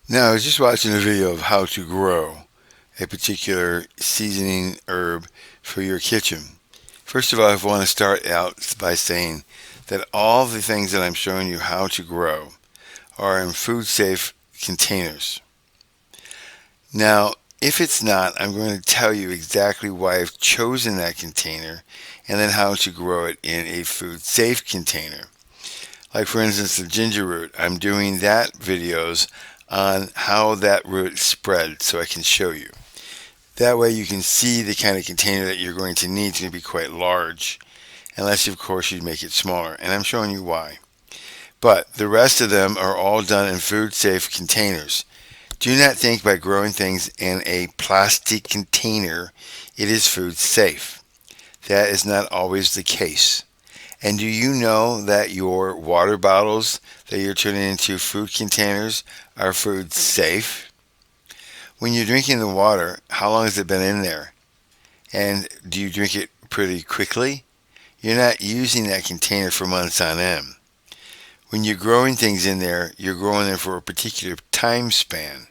Now, I was just watching a video of how to grow a particular seasoning herb for your kitchen. First of all, I want to start out by saying that all the things that I'm showing you how to grow are in food safe containers. Now, if it's not, I'm going to tell you exactly why I've chosen that container and then how to grow it in a food safe container. Like for instance, the ginger root, I'm doing that videos on how that root spread so I can show you. That way you can see the kind of container that you're going to need. It's going to be quite large, unless of course you make it smaller, and I'm showing you why. But the rest of them are all done in food safe containers. Do not think by growing things in a plastic container it is food safe. That is not always the case. And do you know that your water bottles that you're turning into food containers are food safe? When you're drinking the water, how long has it been in there? And do you drink it pretty quickly? You're not using that container for months on end. When you're growing things in there, you're growing them for a particular time span.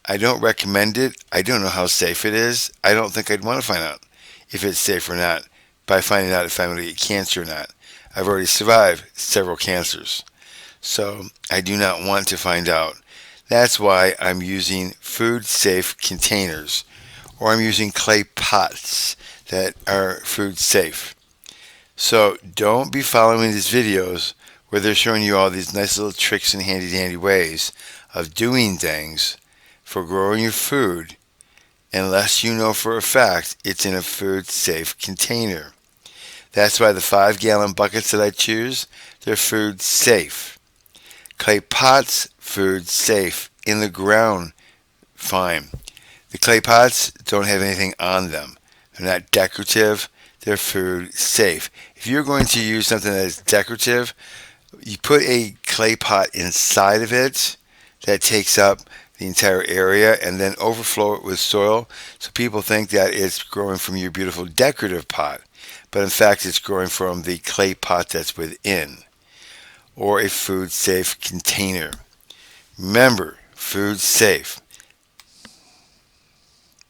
I don't recommend it. I don't know how safe it is. I don't think I'd want to find out if it's safe or not by finding out if I'm going to get cancer or not. I've already survived several cancers, so I do not want to find out. That's why I'm using food safe containers, or I'm using clay pots that are food safe. So don't be following these videos where they're showing you all these nice little tricks and handy dandy ways of doing things for growing your food unless you know for a fact it's in a food safe container. That's why the 5-gallon buckets that I choose, they're food safe. Clay pots, food safe. In the ground, fine. The clay pots don't have anything on them. They're not decorative. They're food safe. If you're going to use something that is decorative, you put a clay pot inside of it that takes up the entire area and then overflow it with soil so people think that it's growing from your beautiful decorative pot, but in fact it's growing from the clay pot that's within, or a food safe container. Remember, food safe.